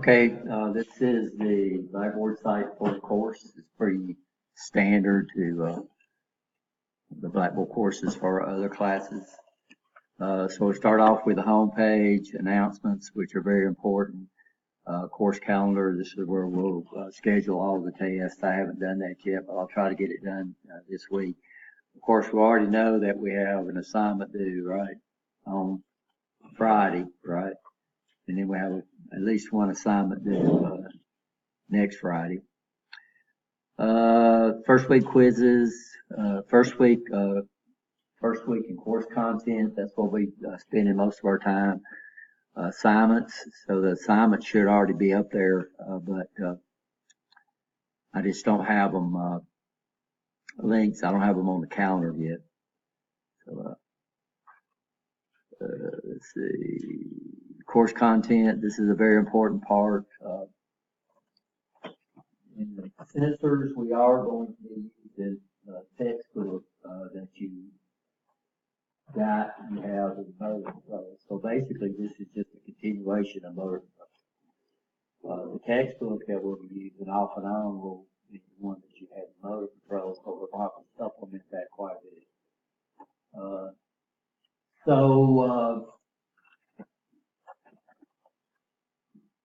Okay, this is the Blackboard site for the course. It's pretty standard to the Blackboard courses for other classes. So we'll start off with the home page, announcements, which are very important. Course calendar, this is where we'll schedule all the tests. I haven't done that yet, but I'll try to get it done this week. Of course, we already know that we have an assignment due, right, on Friday, right? And then we have at least one assignment due next Friday. First week quizzes, first week in course content. That's what we spending most of our time. Assignments, so the assignments should already be up there, but I just don't have them links. I don't have them on the calendar yet. So let's see. Course content, this is a very important part. In the sensors, we are going to be using the textbook that you have in motor control. So basically, this is just a continuation of motor control. The textbook that we'll be using off and on will be the one that you have in motor control, so we're going to supplement that quite a bit.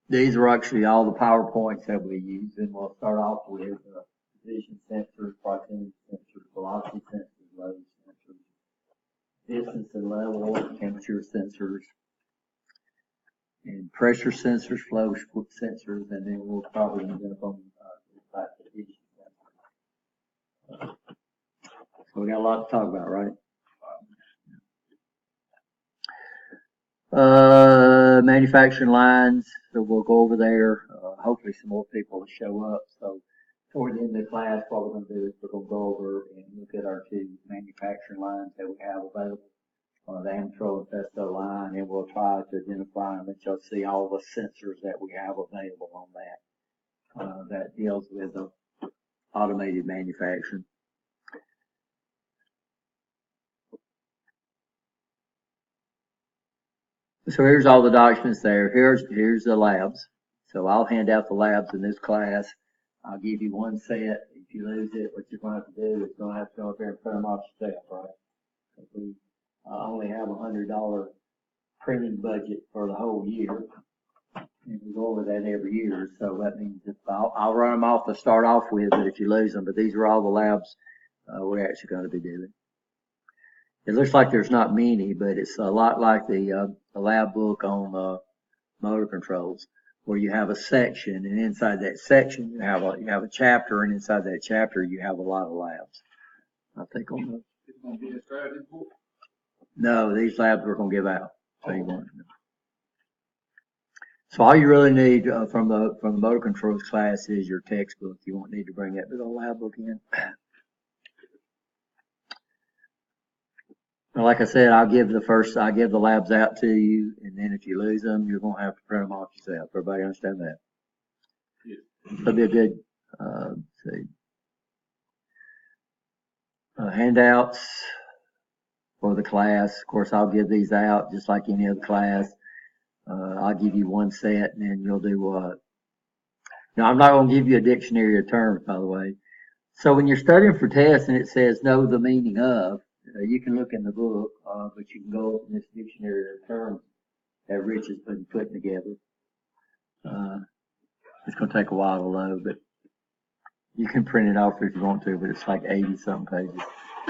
These are actually all the PowerPoints that we use, and we'll start off with position sensors, proximity sensors, velocity sensors, load sensors, distance and level, temperature sensors, and pressure sensors, flow sensors, and then we'll probably end up on position sensors. So we got a lot to talk about, right? Manufacturing lines, so we'll go over there. Hopefully some more people will show up. So toward the end of the class, what we're going to do is we're going to go over and look at our two manufacturing lines that we have available. The Amtro and Festo line, and we'll try to identify and let y'all see all the sensors that we have available on that. That deals with the automated manufacturing. So here's all the documents there. Here's the labs. So I'll hand out the labs in this class. I'll give you one set. If you lose it, what you're going to have to do is going to have to go up there and print them off yourself, right? If we only have $100 printing budget for the whole year, and we go over that every year. So that means if I'll run them off to start off with, but if you lose them, but these are all the labs we're actually going to be doing. It looks like there's not many, but it's a lot like the lab book on motor controls, where you have a section, and inside that section you have a chapter, and inside that chapter you have a lot of labs. I think it's going to be a strategy book. No, these labs we're going to give out. So you want to know. So all you really need from the motor controls class is your textbook. You won't need to bring that little lab book in. Like I said, I'll give the labs out to you, and then if you lose them, you're going to have to print them off yourself. Everybody understand that? Yeah. That'll be a good, see. Handouts for the class. Of course, I'll give these out just like any other class. I'll give you one set, and then you'll do what? Now, I'm not going to give you a dictionary of terms, by the way. So when you're studying for tests and it says know the meaning of, you can look in the book, but you can go in this dictionary of terms that Rich has been putting together. It's going to take a while to load, but you can print it off if you want to, but it's like 80-something pages.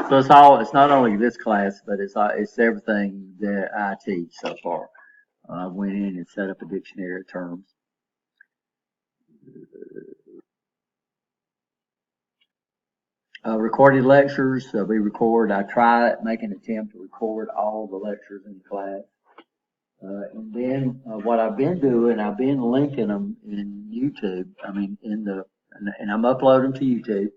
So it's not only this class, but it's everything that I teach so far. I went in and set up a dictionary of terms. Recorded lectures, I try to make an attempt to record all the lectures in the class. And then what I've been doing, I've been linking them in YouTube. I mean, and I'm uploading to YouTube.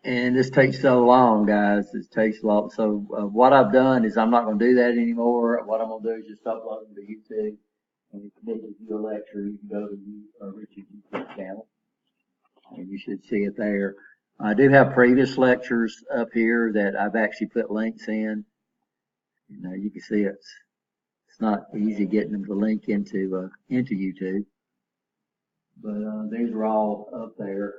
And this takes so long, guys. This takes a lot. So what I've done is I'm not going to do that anymore. What I'm going to do is just upload them to YouTube. And if you need to view a lecture, you can go to Richard's YouTube channel, and you should see it there. I do have previous lectures up here that I've actually put links in. You know, you can see it's It's not easy getting them to link into YouTube. But, these are all up there.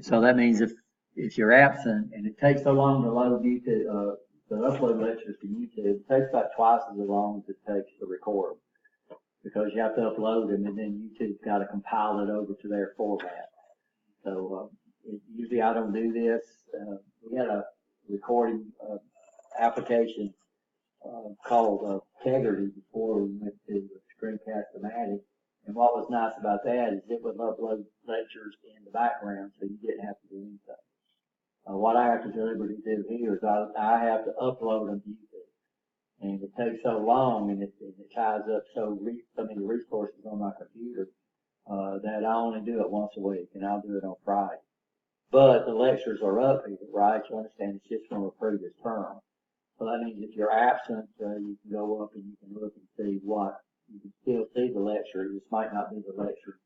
So that means if you're absent and it takes so long to load YouTube, to upload lectures to YouTube, it takes about twice as long as it takes to record them, because you have to upload them and then YouTube's got to compile it over to their format. So usually I don't do this. We had a recording application called Tegrity before we went to Screencast-O-Matic. And what was nice about that is it would upload lectures in the background, so you didn't have to do anything. What I have to deliberately do here is I have to upload them to YouTube. And it takes so long and it ties up so many resources on my computer that I only do it once a week, and I'll do it on Friday. But the lectures are up here, right? You understand, it's just from a previous term. So that means if you're absent, you can go up and you can look and see you can still see the lecture. This might not be the lecture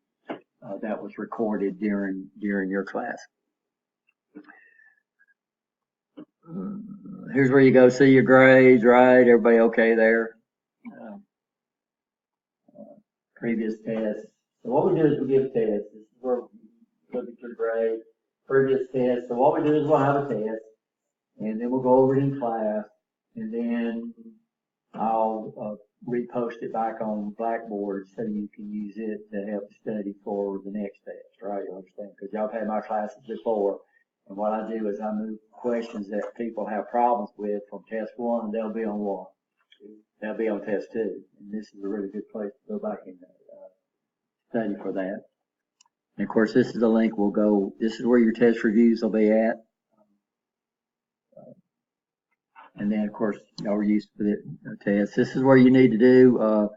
that was recorded during your class. Here's where you go see your grades, right? Everybody okay there? Previous tests. So what we do is we give tests. This is where we look at your grade, previous tests. So what we do is we'll have a test, and then we'll go over it in class, and then I'll repost it back on Blackboard so you can use it to help study for the next test, right? You understand? Because y'all have had my classes before, and what I do is I move questions that people have problems with from test 1, and they'll be on 1. They'll be on test 2, and this is a really good place to go back and study for that. And of course, this is the link we'll go. This is where your test reviews will be at. And then, of course, y'all are used to the test. This is where you need to do,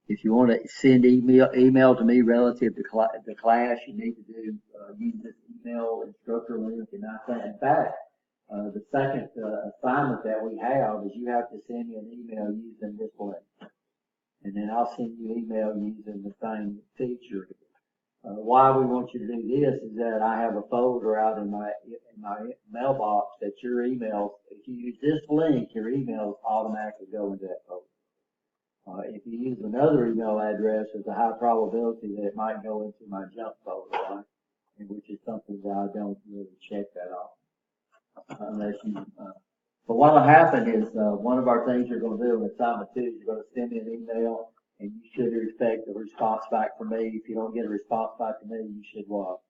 if you want to send email to me relative to the class, you need to do, use this email instructor link. And I think, in fact, the second assignment that we have is you have to send me an email using this link. And then I'll send you an email using the same feature. Why we want you to do this is that I have a folder out in my mailbox that your emails, if you use this link, your emails automatically go into that folder. If you use another email address, there's a high probability that it might go into my junk folder, right? And which is something that I don't really check that often, unless you. But what will happen is one of our things you're going to do in assignment 2 is you're going to send me an email. And you should expect a response back from me. If you don't get a response back from me, you should what?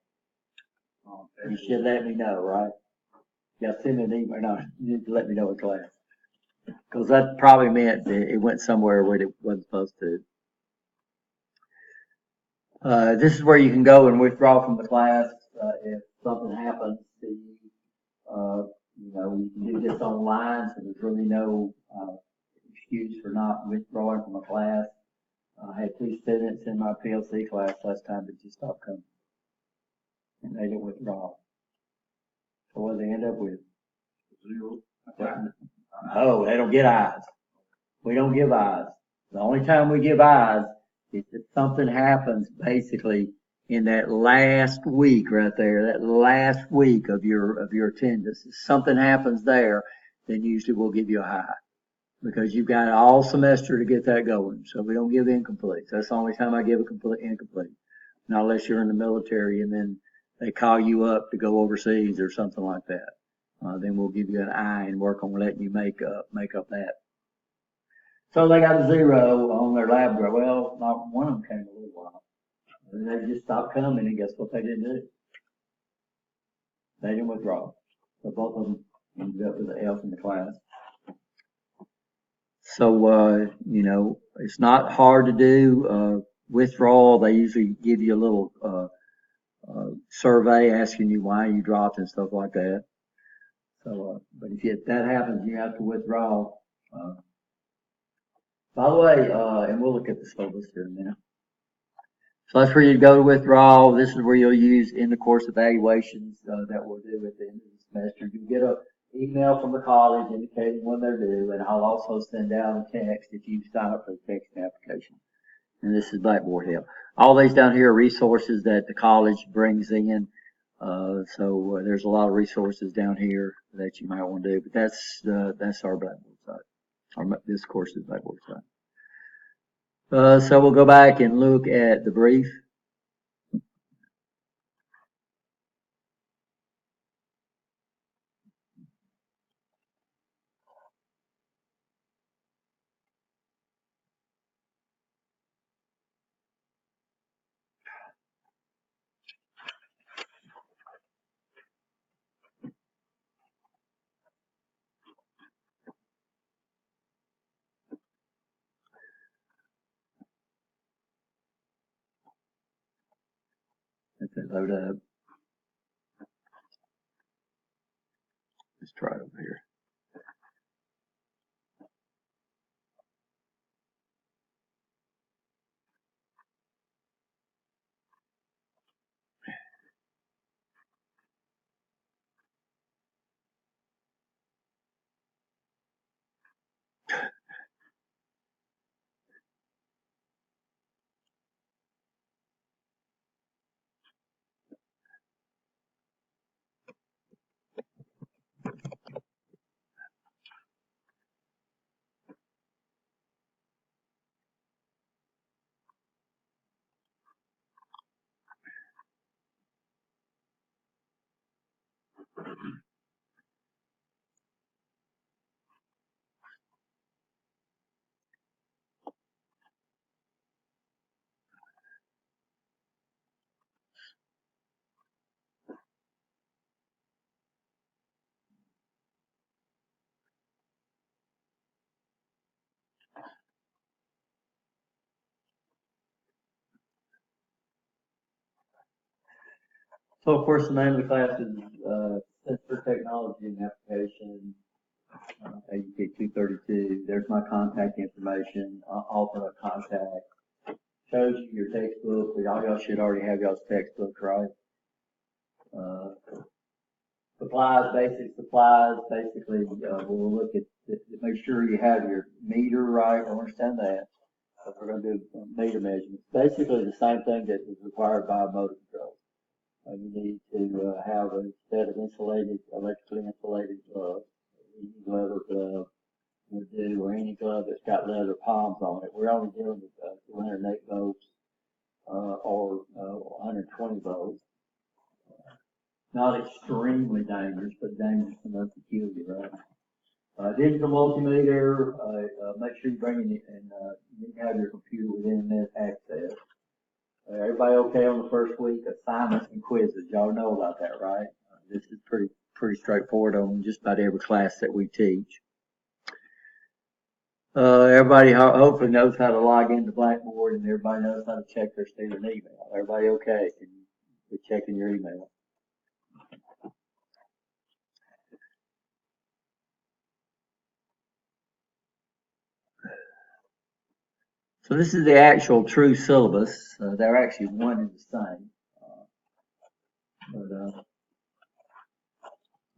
You should let me know, right? Yeah, send me an email. No, you need to let me know in class. Because that probably meant that it went somewhere where it wasn't supposed to. This is where you can go and withdraw from the class if something happens to you. You know, you can do this online, so there's really no excuse for not withdrawing from a class. I had 2 students in my PLC class last time that just stopped coming. And they didn't withdraw. So what did they end up with? 0. Oh, they don't get I's. We don't give I's. The only time we give I's is if something happens basically in that last week right there, that last week of your attendance. If something happens there, then usually we'll give you a high. Because you've got all semester to get that going. So we don't give incompletes. That's the only time I give a incomplete. Not unless you're in the military and then they call you up to go overseas or something like that. Then we'll give you an I and work on letting you make up that. So they got a 0 on their lab grade. Well, not one of them came a little while. And they just stopped coming, and guess what they didn't do? They didn't withdraw. So both of them ended up with an F in the class. So, you know, it's not hard to do. Withdrawal, they usually give you a little survey asking you why you dropped and stuff like that. So, but if that happens, you have to withdraw. By the way, and we'll look at the syllabus here in a minute. So that's where you go to withdrawal. This is where you'll use in the course evaluations that we'll do at the end of the semester. You get a email from the college indicating when they're due, and I'll also send out a text if you sign up for the text application. And this is Blackboard Help. All these down here are resources that the college brings in. So there's a lot of resources down here that you might want to do, but that's our Blackboard site. This course is Blackboard side. So we'll go back and look at the brief. Let it load up. Let's try it over here. So of course the name of the class is Sensor Technology and Application, AUP 232. There's my contact information, alternate contact. Shows you your textbook. Y'all should already have y'all's textbook, right? Supplies, basic supplies. Basically, we'll look at make sure you have your meter right. I understand that. So we're going to do meter measurements. Basically, the same thing that is required by motor control. You need to have a set of insulated, electrically insulated gloves. Any leather glove would do, or any glove that's got leather palms on it. We're only dealing with 208 volts or 120 volts. Not extremely dangerous, but dangerous enough to kill you, right? Digital multimeter, make sure you bring it and you need to have your computer with internet access. Everybody okay on the first week? Assignments and quizzes. Y'all know about that, right? This is pretty straightforward on just about every class that we teach. Everybody hopefully knows how to log into Blackboard, and everybody knows how to check their student email. Everybody okay? Can you be checking your email? So this is the actual true syllabus. They're actually one and the same. But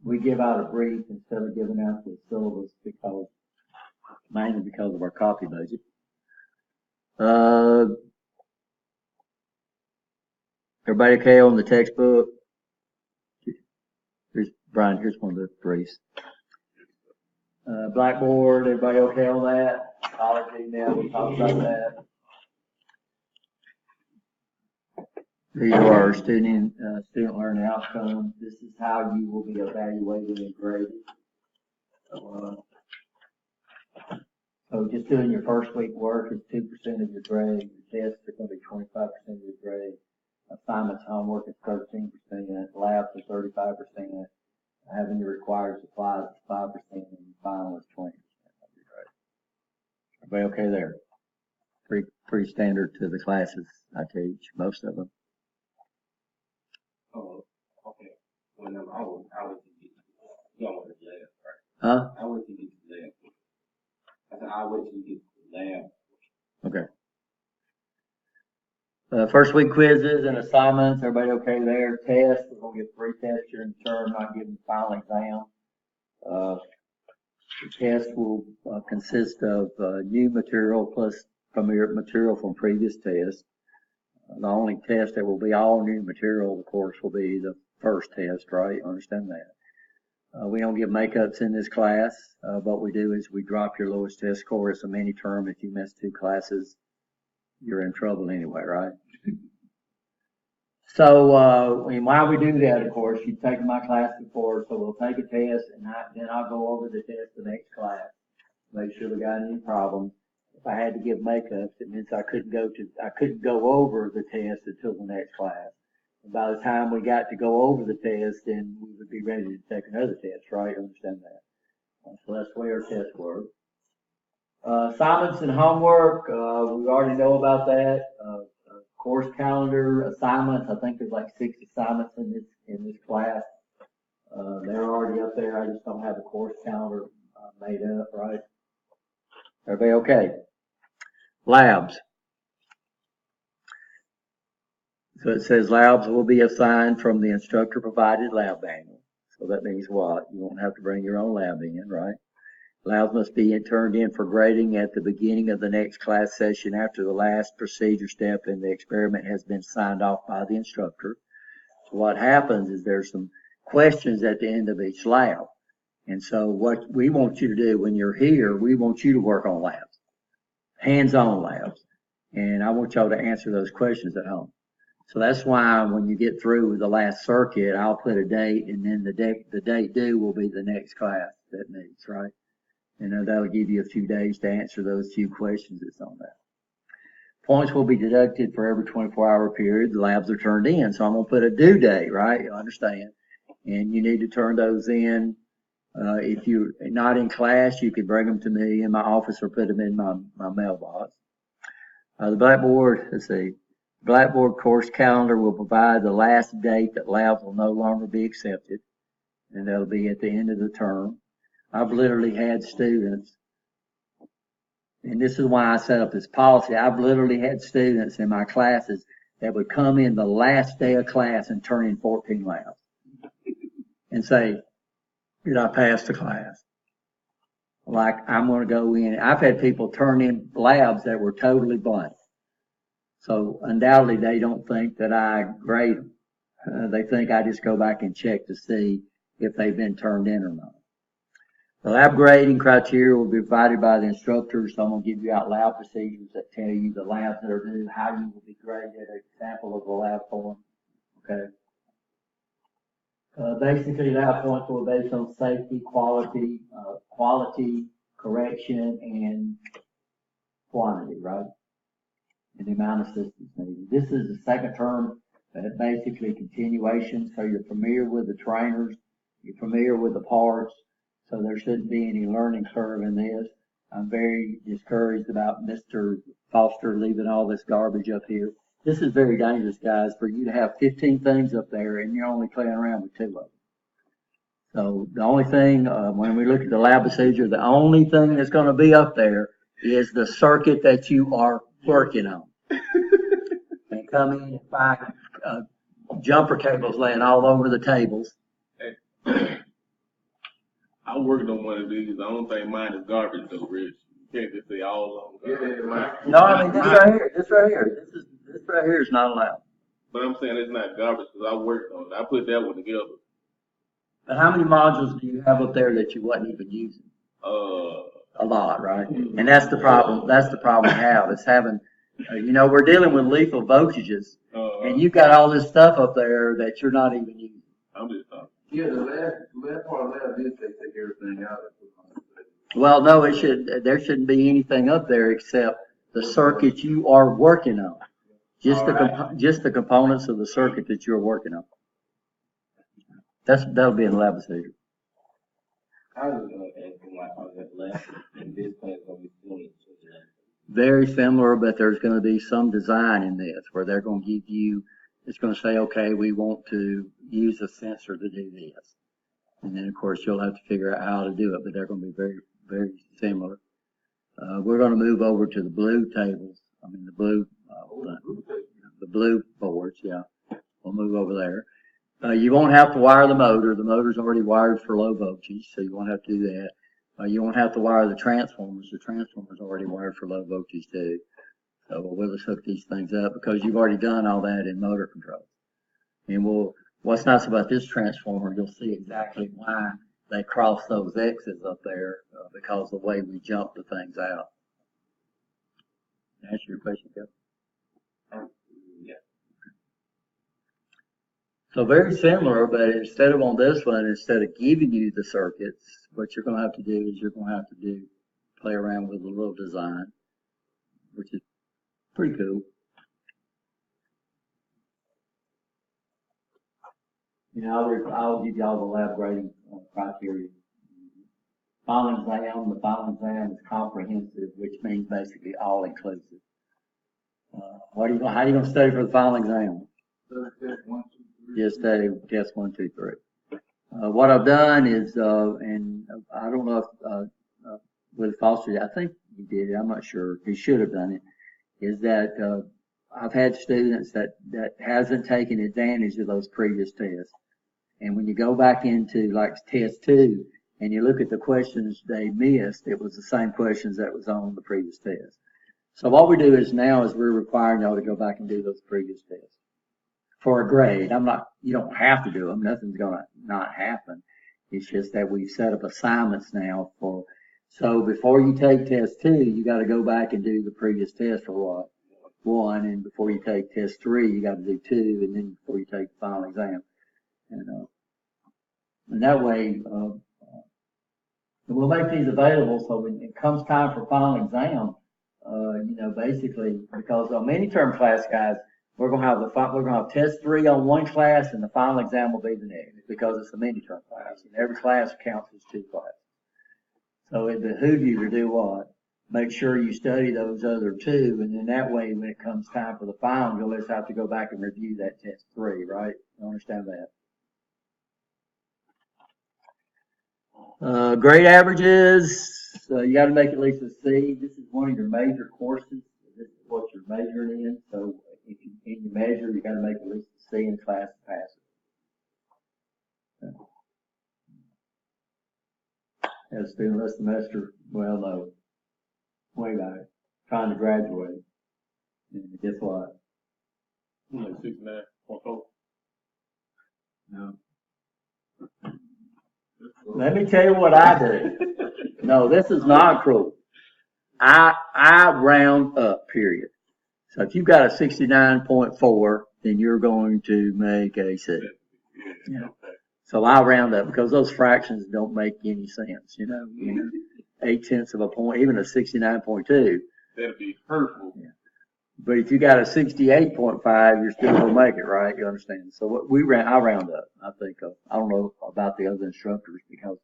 we give out a brief instead of giving out the syllabus mainly because of our copy budget. Everybody okay on the textbook? Brian, here's one of the briefs. Blackboard, everybody okay on that? College email, we talked about that. These are our student learning outcomes. This is how you will be evaluated and graded. So just doing your first week work is 2% of your grade. Your tests are going to be 25% of your grade. Assignments, homework is 13%. Labs are 35%. Having your required supplies is 5%, and final is 20% of your grade. Everybody okay there? Pretty standard to the classes I teach, most of them. Oh, okay. Well, no, I would think you don't want to lab, right? Huh? I would think it's lab. I said, I would think it's lab. Okay. First week quizzes and assignments, everybody okay there? Tests, we're going to get 3 tests during the term, not giving the final exam. The test will consist of new material plus material from previous tests. The only test that will be all new material, of course, will be the first test, right? Understand that. We don't give makeups in this class. What we do is we drop your lowest test score. It's a mini term. If you miss 2 classes, you're in trouble anyway, right? So, and while we do that, of course, you've taken my class before, so we'll take a test, and then I'll go over the test the next class, make sure we got any problems. If I had to give makeups, it means I couldn't go over the test until the next class. And by the time we got to go over the test, then we would be ready to take another test, right? Understand that? So that's the way our tests work. Assignments and homework, we already know about that. Course calendar assignments, I think there's like 6 assignments in this class. They're already up there. I just don't have a course calendar made up, right? Everybody okay? Labs. So it says labs will be assigned from the instructor provided lab manual. So that means what? You won't have to bring your own lab in, right? Labs must be turned in for grading at the beginning of the next class session after the last procedure step in the experiment has been signed off by the instructor. So what happens is there's some questions at the end of each lab. And so what we want you to do when you're here, we want you to work on labs, hands-on labs. And I want y'all to answer those questions at home. So that's why when you get through with the last circuit, I'll put a date, and then the date due will be the next class that meets, right? And that'll give you a few days to answer those few questions that's on that. Points will be deducted for every 24-hour period the labs are turned in. So I'm going to put a due date, right? You understand? And you need to turn those in. If you're not in class, you can bring them to me in my office or put them in my mailbox. The Blackboard, let's see. Blackboard course calendar will provide the last date that labs will no longer be accepted. And that'll be at the end of the term. I've literally had students, and this is why I set up this policy. I've literally had students in my classes that would come in the last day of class and turn in 14 labs and say, did I pass the class? Like I'm going to go in. I've had people turn in labs that were totally blank. So undoubtedly they don't think that I grade them. They think I just go back and check to see if they've been turned in or not. The lab grading criteria will be provided by the instructors. So I'm going to give you out lab procedures that tell you the labs that are due, how you will be graded, an example of the lab form. Okay. Basically, lab points will be based on safety, quality, correction, and quantity, right? And the amount of assistance needed. This is the second term, basically continuation. So you're familiar with the trainers, you're familiar with the parts. So there shouldn't be any learning curve in this. I'm very discouraged about Mr. Foster leaving all this garbage up here. This is very dangerous, guys, for you to have 15 things up there and you're only playing around with 2 of them. So the only thing, when we look at the lab procedure, the only thing that's going to be up there is the circuit that you are working on. And come in and find jumper cables laying all over the tables. I worked on one of these. I don't think mine is garbage though, Rich. You can't just say all of them. No, I mean this right here. This right here is not allowed. But I'm saying it's not garbage because I worked on it. I put that one together. But how many modules do you have up there that you wasn't even using? A lot, right? And that's the problem. That's the problem we have. Is having, we're dealing with lethal voltages, and you've got all this stuff up there that you're not even using. I'm just talking. Yeah, the last part of that is they take everything out. Well, no, there shouldn't be anything up there except the circuit you are working on. Just the components of the circuit that you're working on. That'll be in the lab procedure. I was going to ask him why I was at last, and this class going to be doing it. Very similar, but there's going to be some design in this where they're going to give you, it's going to say, okay, we want to use a sensor to do this. And then, of course, you'll have to figure out how to do it, but they're going to be very, very similar. We're going to move over to the blue tables. I mean, the blue boards, yeah. We'll move over there. You won't have to wire the motor. The motor's already wired for low voltage, so you won't have to do that. You won't have to wire the transformers. The transformer's already wired for low voltage too. So we'll just hook these things up because you've already done all that in motor control. And what's nice about this transformer, you'll see exactly why they cross those X's up there because of the way we jump the things out. Answer your question, Bill? Yeah. So very similar, but instead of on this one, instead of giving you the circuits, what you're going to have to do is you're going to have to play around with a little design, which is pretty cool. You know, I'll give you all the lab grading criteria. Final exam, the final exam is comprehensive, which means basically all inclusive. How are you going to study for the final exam? Just study test 1, 2, 3. What I've done is, and I don't know if Willie Foster, I think he did it, I'm not sure, he should have done it, is that I've had students that hasn't taken advantage of those previous tests. And when you go back into like test 2 and you look at the questions they missed, it was the same questions that was on the previous test. So what we do is now is we're requiring y'all to go back and do those previous tests for a grade. You don't have to do them. Nothing's going to not happen. It's just that we've set up assignments now so before you take test 2, you got to go back and do the previous test for what? 1, and before you take test 3, you got to do 2, and then before you take the final exam. And that way, we'll make these available so when it comes time for final exam, basically, because on many term class guys, we're gonna have test 3 on one class and the final exam will be the next because it's a mini term class and every class counts as 2 classes. So it behooves you to do what? Make sure you study those other 2, and then that way when it comes time for the final, you'll just have to go back and review that test 3, right? You understand that? Grade averages, you got to make at least a C. This is one of your major courses. This is what you're majoring in. So if you in your major, you got to make at least a C in class to pass it. Had a student last semester, well, no, way back, trying to graduate. And guess what? Like 69.4. No. Let me tell you what I do. No, this is not cruel. I round up, period. So if you've got a 69.4, then you're going to make a C. Yeah. So I round up because those fractions don't make any sense, 0.8 of a point, even a 69.2. That'd be hurtful. Yeah. But if you got a 68.5, you're still gonna make it, right? You understand? So what I round up. I think I don't know about the other instructors because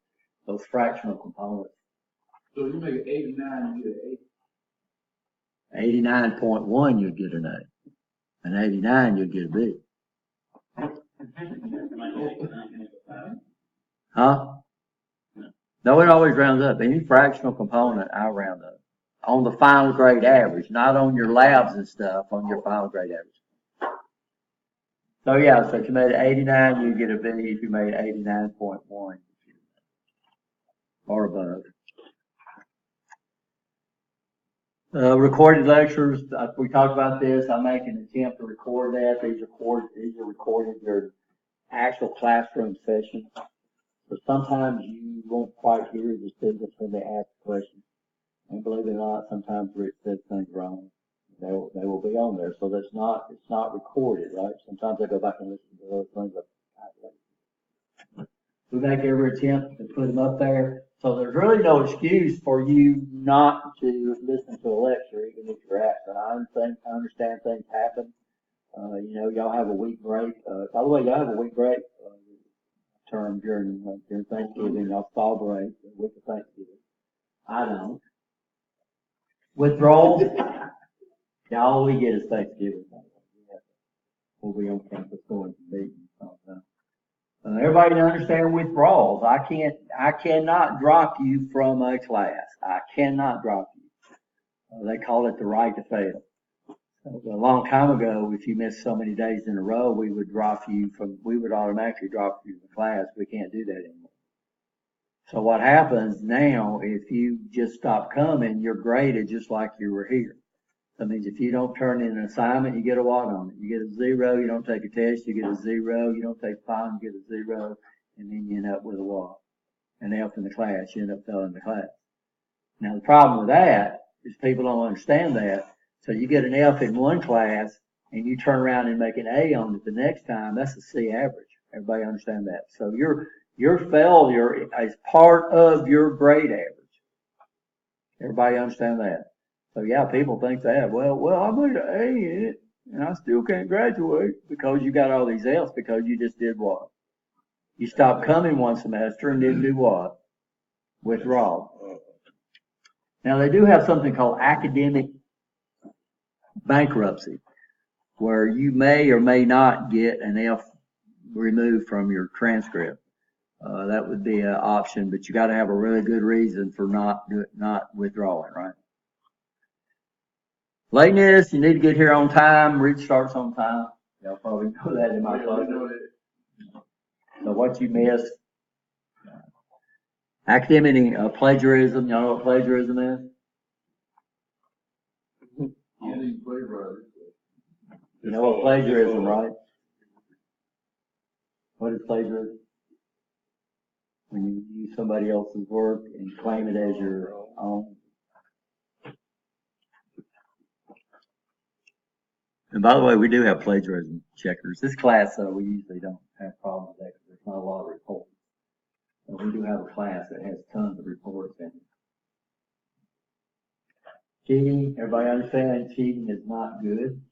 those fractional components. So you make 89, you get 80. 89.1, you'd get an A. And 89, you'd get a B. Huh? No, it always rounds up. Any fractional component, I round up. On the final grade average, not on your labs and stuff, on your final grade average. So yeah, so if you made 89, you get a B. If you made 89.1 or above. Recorded lectures, we talked about this. I make an attempt to record that. These are recorded your actual classroom sessions. So sometimes you won't quite hear the students when they ask questions. And believe it or not, sometimes Rick says things wrong. They will be on there. So it's not recorded, right? Sometimes I go back and listen to those things. We make every attempt to put them up there. So there's really no excuse for you not to listen to a lecture, even if you're absent. I understand things happen. Y'all have a week break. By the way, y'all have a week break term during Thanksgiving. Y'all fall break the week of Thanksgiving. I don't. Withdrawals, all we get is Thanksgiving. We'll be on campus going to meetings. Everybody understand withdrawals. I cannot drop you from a class. I cannot drop you. They call it the right to fail. A long time ago, if you missed so many days in a row, we would automatically drop you from the class. We can't do that anymore. So what happens now, if you just stop coming, you're graded just like you were here. That means if you don't turn in an assignment, you get a what on it? You get a 0. You don't take a test, you get a 0. You don't take fine, you get a 0. And then you end up with a what? an F in the class, you end up failing the class. Now, the problem with that is people don't understand that. So you get an F in one class and you turn around and make an A on it the next time, that's a C average. Everybody understand that? So your failure is part of your grade average. Everybody understand that? So yeah, people think that, well, I made an A in it and I still can't graduate because you got all these F's because you just did what? You stopped coming one semester and didn't do what? Withdraw. Now they do have something called academic bankruptcy, where you may or may not get an F removed from your transcript. That would be an option, but you got to have a really good reason for not withdrawing, right? Lateness, you need to get here on time. Reach starts on time. Y'all probably know that in my class. So what you missed. Academic plagiarism. Y'all know what plagiarism is? You know what plagiarism, right? What is plagiarism? When you use somebody else's work and claim it as your own. And by the way, we do have plagiarism checkers. This class, we usually don't have problems with that because there's not a lot of reports. But we do have a class that has tons of reports in it. Cheating, everybody understand cheating is not good.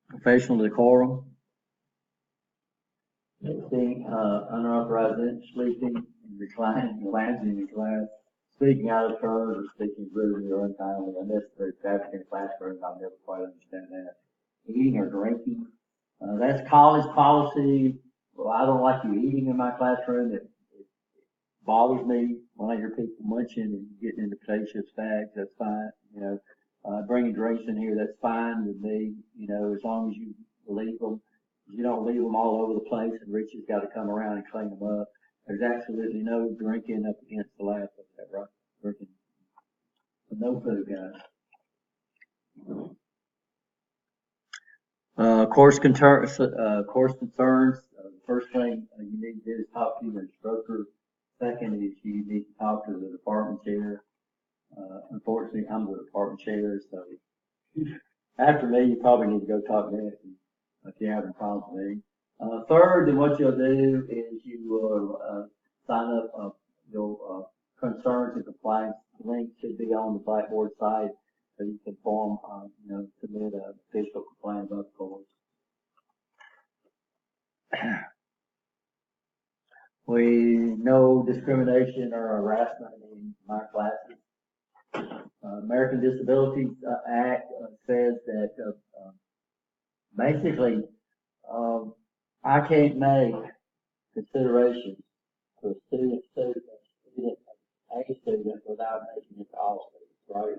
Professional decorum. Sitting, unauthorized sleeping, and reclining, lounging in class, speaking out of turn, or speaking rudely or unkindly, unnecessary traffic in the classroom. I'll never quite understand that. Eating or drinking. That's college policy. Well, I don't like you eating in my classroom. It bothers me when I hear people munching and getting into potato chips bags. That's fine. You know, bringing drinks in here, that's fine with me. You know, as long as you leave them. You don't leave them all over the place and Richie's got to come around and clean them up. There's absolutely no drinking up against the lab up there, right? Drinking. No food, guys. Course concerns. First thing you need to do is talk to your instructor. Second is you need to talk to the department chair. Unfortunately, I'm the department chair, so after me, you probably need to go talk to Nancy if you're having problems with me. Third, then what you'll do is you will sign up your concerns and complaints. The link should be on the Blackboard site so you can form, submit an official complaint about the course. We know discrimination or harassment in my classes. American Disabilities Act says that basically I can't make considerations to a student without making it to all students, right?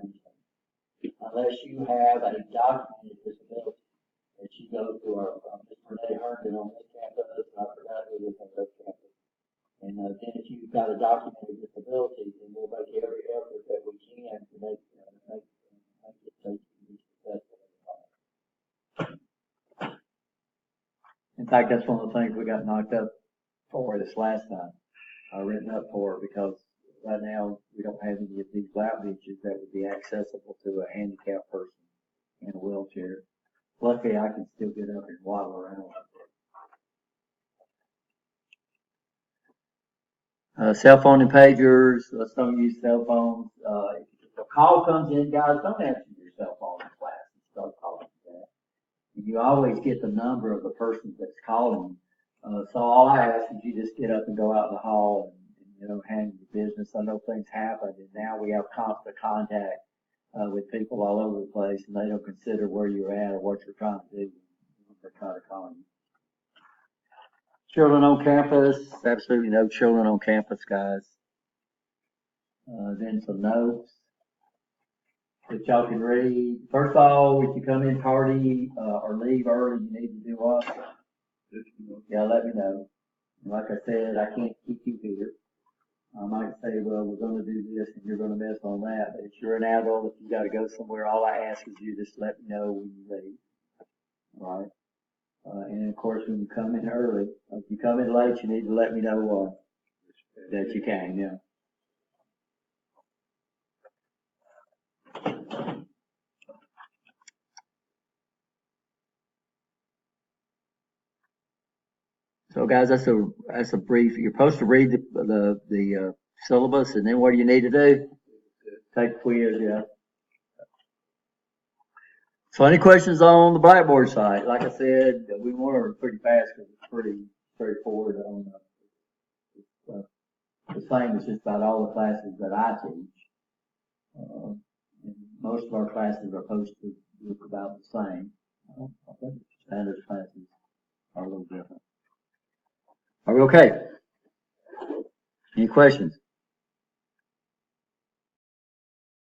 Unless you have a documented disability that you go to our Ms. Renee Herndon on this campus, and I forgot who is on this campus. And then if you've got a documented disability, then we'll make every effort that we can to make it so you can be successful. In fact, that's one of the things we got knocked up for this last time. Written up for because right now we don't have any of these lap benches that would be accessible to a handicapped person in a wheelchair. Luckily, I can still get up and waddle around. Cell phone and pagers. Let's don't use cell phones. If a call comes in, guys, don't answer your cell phone in class and start calling that. And you always get the number of the person that's calling. So all I ask is you just get up and go out in the hall and handle your business. I know things happen, and now we have constant contact with people all over the place, and they don't consider where you're at or what you're trying to do. They're trying to call you. Children on campus, absolutely no children on campus, guys. Then some notes that y'all can read. First of all, if you come in tardy or leave early, you need to do what? Yeah, let me know. Like I said, I can't keep you here. I might say, well, we're going to do this and you're going to miss on that. But if you're an adult, if you got to go somewhere, all I ask is you just let me know when you leave. All right? And of course, when you come in early, if you come in late, you need to let me know, that you came, yeah. So guys, that's a brief, you're supposed to read the syllabus, and then what do you need to do? Take a quiz, yeah. So any questions on the Blackboard side? Like I said, we were pretty fast because it's pretty straightforward on the same as just about all the classes that I teach. And most of our classes are supposed to look about the same. I think standards classes are a little different. Are we okay? Any questions?